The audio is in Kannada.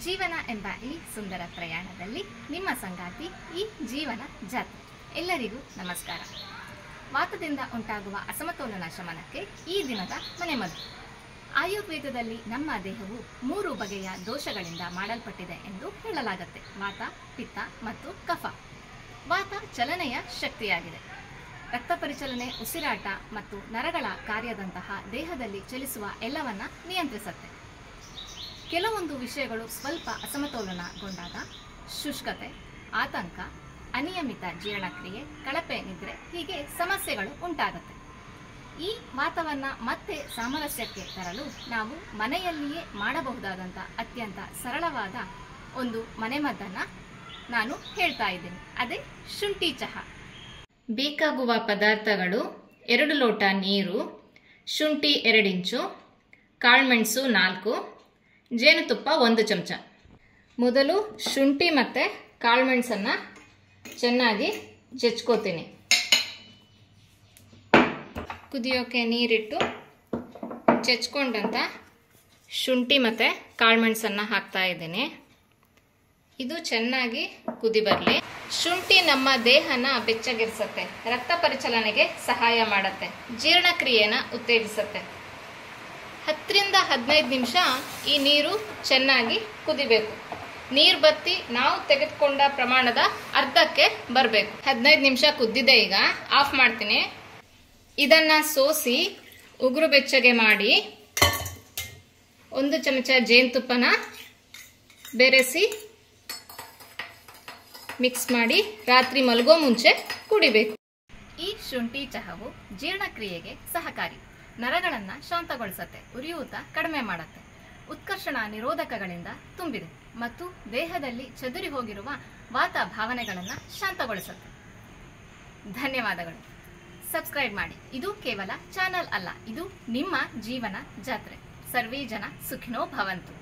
ಜೀವನ ಎಂಬ ಈ ಸುಂದರ ಪ್ರಯಾಣದಲ್ಲಿ ನಿಮ್ಮ ಸಂಗಾತಿ ಈ ಜೀವನ ಜಾತ್ರೆ. ಎಲ್ಲರಿಗೂ ನಮಸ್ಕಾರ. ವಾತದಿಂದ ಉಂಟಾಗುವ ಅಸಮತೋಲನ ಶಮನಕ್ಕೆ ಈ ದಿನದ ಮನೆಮದ್ದು. ಆಯುರ್ವೇದದಲ್ಲಿ ನಮ್ಮ ದೇಹವು 3 ಬಗೆಯ ದೋಷಗಳಿಂದ ಮಾಡಲ್ಪಟ್ಟಿದೆ ಎಂದು ಹೇಳಲಾಗುತ್ತೆ. ವಾತ, ಪಿತ್ತ ಮತ್ತು ಕಫ. ವಾತ ಚಲನೆಯ ಶಕ್ತಿಯಾಗಿದೆ. ರಕ್ತ ಪರಿಚಲನೆ, ಉಸಿರಾಟ ಮತ್ತು ನರಗಳ ಕಾರ್ಯದಂತಹ ದೇಹದಲ್ಲಿ ಚಲಿಸುವ ಎಲ್ಲವನ್ನ ನಿಯಂತ್ರಿಸುತ್ತೆ. ಕೆಲವೊಂದು ವಿಷಯಗಳು ಸ್ವಲ್ಪ ಅಸಮತೋಲನಗೊಂಡಾಗ ಶುಷ್ಕತೆ, ಆತಂಕ, ಅನಿಯಮಿತ ಜೀರ್ಣಕ್ರಿಯೆ, ಕಳಪೆ ನಿದ್ರೆ ಹೀಗೆ ಸಮಸ್ಯೆಗಳು ಉಂಟಾಗುತ್ತೆ. ಈ ವಾತವನ್ನು ಮತ್ತೆ ಸಾಮರಸ್ಯಕ್ಕೆ ತರಲು ನಾವು ಮನೆಯಲ್ಲಿಯೇ ಮಾಡಬಹುದಾದಂಥ ಅತ್ಯಂತ ಸರಳವಾದ ಒಂದು ಮನೆಮದ್ದನ್ನು ನಾನು ಹೇಳ್ತಾ ಇದ್ದೀನಿ. ಅದೇ ಶುಂಠಿ ಚಹಾ. ಬೇಕಾಗುವ ಪದಾರ್ಥಗಳು: 2 ಲೋಟ ನೀರು, ಶುಂಠಿ 2 ಇಂಚು, ಕಾಳುಮೆಣಸು 4, ಜೇನುತುಪ್ಪ 1 ಚಮಚ. ಮೊದಲು ಶುಂಠಿ ಮತ್ತು ಕಾಳುಮೆಣಸನ್ನು ಚೆನ್ನಾಗಿ ಜಜ್ಕೋತೀನಿ. ಕುದಿಯೋಕೆ ನೀರಿಟ್ಟು ಜಜ್ಕೊಂಡಂಥ ಶುಂಠಿ ಮತ್ತು ಕಾಳುಮೆಣಸನ್ನು ಹಾಕ್ತಾ ಇದ್ದೀನಿ. ಇದು ಚೆನ್ನಾಗಿ ಕುದಿ ಬರಲಿ. ಶುಂಠಿ ನಮ್ಮ ದೇಹನ ಬೆಚ್ಚಗಿರಿಸುತ್ತೆ, ರಕ್ತ ಪರಿಚಲನೆಗೆ ಸಹಾಯ ಮಾಡುತ್ತೆ, ಜೀರ್ಣಕ್ರಿಯೆನ ಉತ್ತೇಜಿಸುತ್ತೆ. 10 ರಿಂದ 15 ನಿಮಿಷ ಈ ನೀರು ಚೆನ್ನಾಗಿ ಕುದಿಬೇಕು. ನೀರು ಬತ್ತಿ ನಾವು ತೆಗೆದುಕೊಂಡ ಪ್ರಮಾಣದ ಅರ್ಧಕ್ಕೆ ಬರಬೇಕು. 15 ನಿಮಿಷ ಕುದ್ದಿದೆ. ಈಗ ಆಫ್ ಮಾಡ್ತೀನಿ. ಇದನ್ನ ಸೋಸಿ ಉಗುರು ಬೆಚ್ಚಗೆ ಮಾಡಿ 1 ಚಮಚ ಜೇನುತುಪ್ಪನ ಬೆರೆಸಿ ಮಿಕ್ಸ್ ಮಾಡಿ ರಾತ್ರಿ ಮಲಗೋ ಮುಂಚೆ ಕುಡಿಬೇಕು. ಈ ಶುಂಠಿ ಚಹಾವು ಜೀರ್ಣಕ್ರಿಯೆಗೆ ಸಹಕಾರಿ, ನರಗಳನ್ನು ಶಾಂತಗೊಳಿಸುತ್ತೆ, ಉರಿಯೂತ ಕಡಿಮೆ ಮಾಡುತ್ತೆ, ಉತ್ಕರ್ಷಣ ನಿರೋಧಕಗಳಿಂದ ತುಂಬಿದೆ ಮತ್ತು ದೇಹದಲ್ಲಿ ಚದುರಿ ಹೋಗಿರುವ ವಾತ ಭಾವನೆಗಳನ್ನು ಶಾಂತಗೊಳಿಸುತ್ತೆ. ಧನ್ಯವಾದಗಳು. ಸಬ್ಸ್ಕ್ರೈಬ್ ಮಾಡಿ. ಇದು ಕೇವಲ ಚಾನಲ್ ಅಲ್ಲ, ಇದು ನಿಮ್ಮ ಜೀವನ ಜಾತ್ರೆ. ಸರ್ವೇ ಜನ ಸುಖಿನೋ ಭವಂತು.